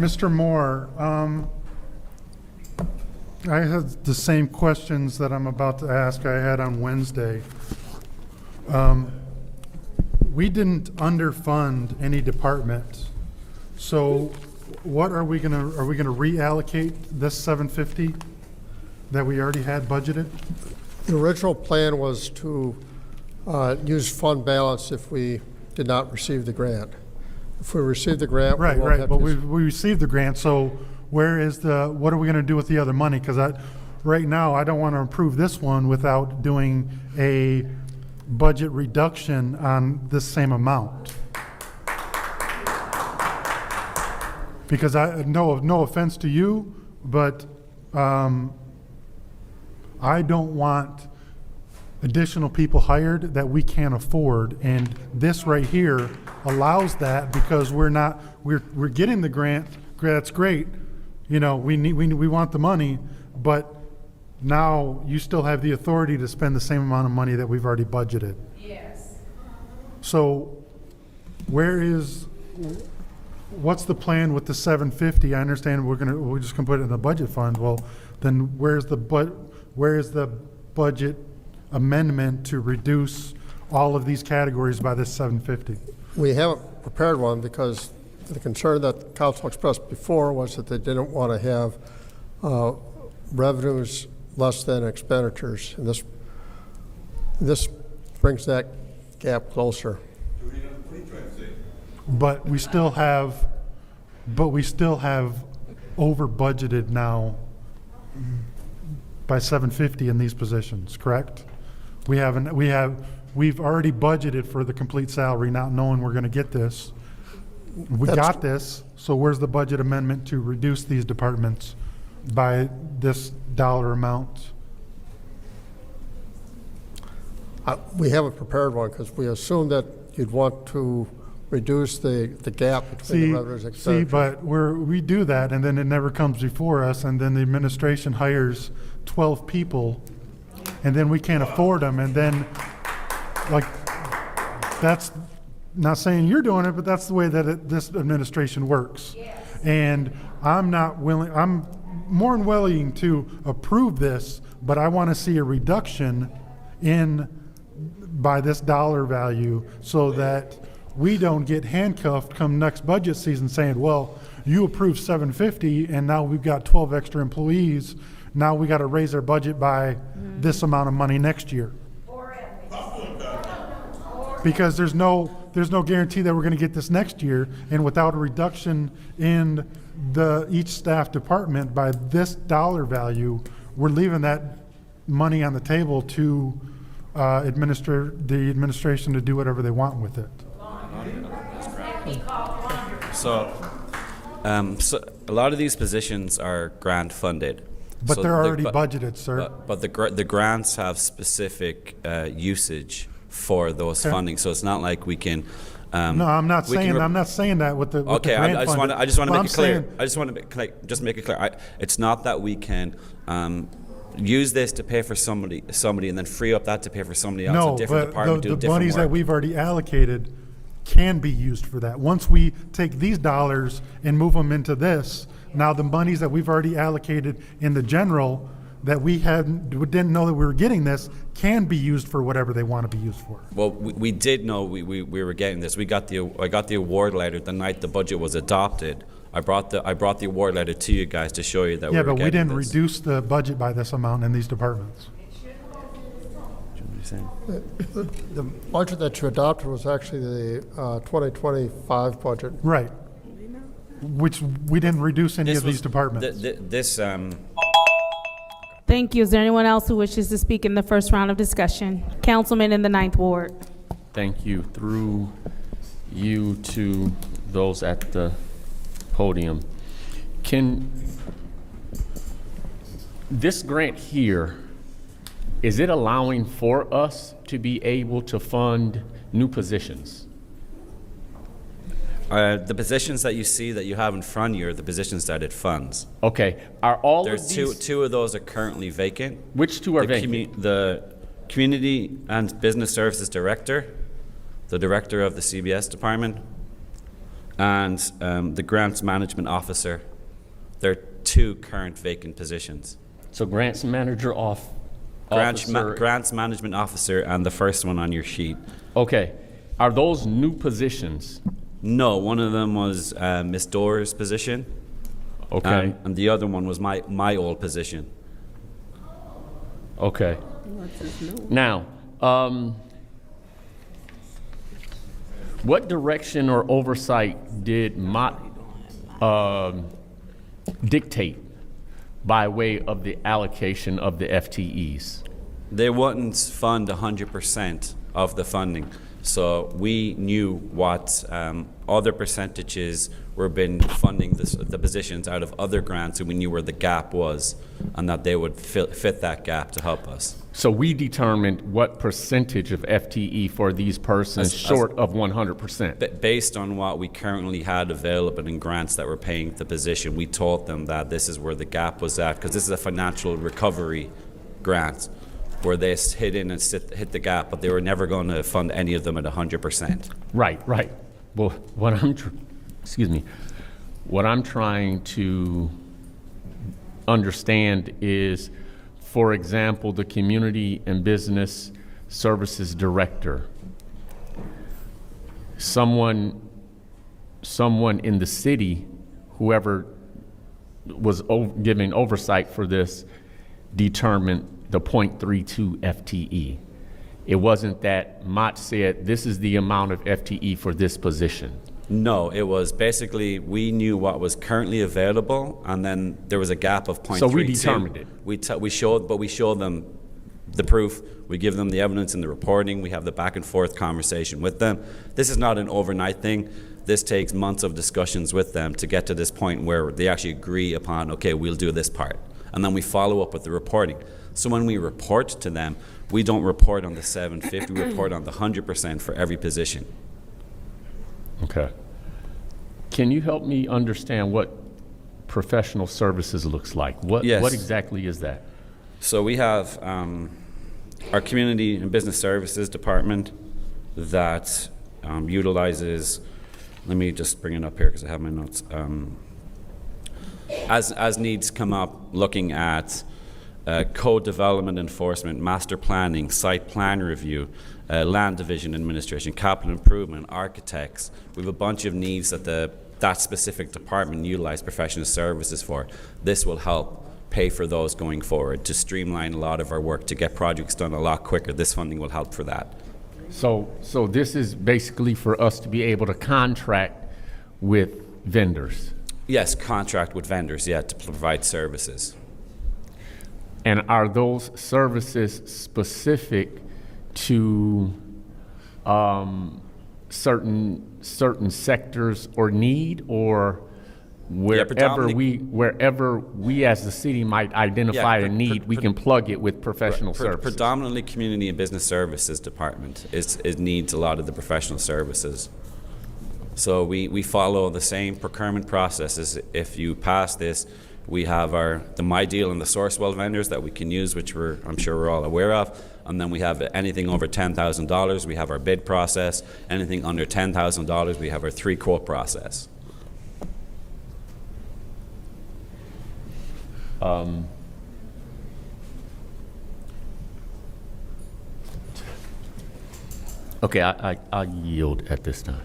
Mr. Moore, I had the same questions that I'm about to ask I had on Wednesday. We didn't underfund any department, so what are we gonna reallocate this 750 that we already had budgeted? The original plan was to use fund balance if we did not receive the grant. If we receive the grant, we won't have but to we received the grant, so what are we gonna do with the other money? Because right now, I don't want to approve this one without doing a budget reduction on this same amount. Because no offense to you, but I don't want additional people hired that we can't afford, and this right here allows that because we're getting the grant. That's great, we want the money, but now you still have the authority to spend the same amount of money that we've already budgeted. Yes. So what's the plan with the 750? I understand we're just gonna put it in the budget fund. Well, then where is the budget amendment to reduce all of these categories by this 750? We haven't prepared one because the concern that the council expressed before was that they didn't want to have revenues less than expenditures, and this brings that gap closer. But we still have over budgeted now by 750 in these positions, correct? We've already budgeted for the complete salary, not knowing we're going to get this. We got this, so where's the budget amendment to reduce these departments by this dollar amount? We haven't prepared one because we assumed that you'd want to reduce the gap between the revenues and expenditures. But we do that, and then it never comes before us, and then the administration hires 12 people, and then we can't afford them, and then, that's not saying you're doing it, but that's the way that this administration works. Yes. And I'm more than willing to approve this, but I want to see a reduction by this dollar value so that we don't get handcuffed come next budget season saying, well, you approved 750 and now we've got 12 extra employees. Now we got to raise our budget by this amount of money next year. Because there's no guarantee that we're going to get this next year, and without a reduction in each staff department by this dollar value, we're leaving that money on the table to the administration to do whatever they want with it. So a lot of these positions are grant funded. But so they're already budgeted, sir. But the grants have specific usage for those funding, so it's not like we can. No, I'm not saying that with the okay. With the grant I just want to make it clear. I just want to just make it clear. It's not that we can use this to pay for somebody, and then free up that to pay for somebody else. No, a different department, but the monies that we've already allocated can be used for that. Once we take these dollars and move them into this, now the monies that we've already allocated in the general that we didn't know that we were getting this can be used for whatever they want to be used for. Well, we did know we were getting this. I got the award letter the night the budget was adopted. I brought the award letter to you guys to show you that. Yeah, but we didn't reduce the budget by this amount in these departments. The budget that you adopted was actually the 2025 budget. Right. Which we didn't reduce any of these departments. Thank you. Is there anyone else who wishes to speak in the first round of discussion? Councilman in the 9th Ward. Thank you. Through you to those at the podium. Can this grant here, is it allowing for us to be able to fund new positions? The positions that you see that you have in front of you are the positions that it funds. Okay. Are all There's of these? two of those are currently vacant. Which two are vacant? The Community and Business Services Director, the Director of the CBS Department, and the grants management officer. There are 2 current vacant positions. So grants manager officer. Grants management officer and the first one on your sheet. Okay. Are those new positions? No, one of them was Miss Doerr's position. Okay. And the other one was my old position. Okay. Now, what direction or oversight did Mott dictate by way of the allocation of the FTEs? They wouldn't fund 100% of the funding. So we knew what other percentages were been funding the positions out of other grants, and we knew where the gap was, and that they would fit that gap to help us. So we determined what percentage of FTE for these persons short of 100%. Based on what we currently had available in grants that were paying the position, we told them that this is where the gap was at, because this is a financial recovery grant where they hit in and hit the gap, but they were never going to fund any of them at 100%. Right. Well, what I'm trying to understand is, for example, the Community and Business Services Director. Someone in the city, whoever was giving oversight for this, determined the 0.32 FTE. It wasn't that Mott said, this is the amount of FTE for this position. No, it was basically we knew what was currently available, and then there was a gap of 0.32. So we determined it. We showed them the proof. We give them the evidence in the reporting. We have the back and forth conversation with them. This is not an overnight thing. This takes months of discussions with them to get to this point where they actually agree upon, okay, we'll do this part. And then we follow up with the reporting. So when we report to them, we don't report on the 750, we report on the 100% for every position. Okay. Can you help me understand what professional services looks like? Yes. What exactly is that? So we have our Community and Business Services Department that utilizes, let me just bring it up here because I have my notes. As needs come up, looking at code development enforcement, master planning, site plan review, land division administration, capital improvement, architects. We have a bunch of needs that that specific department utilize professional services for. This will help pay for those going forward, to streamline a lot of our work, to get projects done a lot quicker. This funding will help for that. So this is basically for us to be able to contract with vendors. Yes, contract with vendors, yeah, to provide services. And are those services specific to certain sectors or need, or wherever we as the city might identify a need, we can plug it with professional services? Predominantly Community and Business Services Department it needs a lot of the professional services. So we follow the same procurement processes. If you pass this, we have the My Deal and the Sourcewell vendors that we can use, which I'm sure we're all aware of. And then we have anything over $10,000, we have our bid process. Anything under $10,000, we have our 3-quote process. Okay, I yield at this time.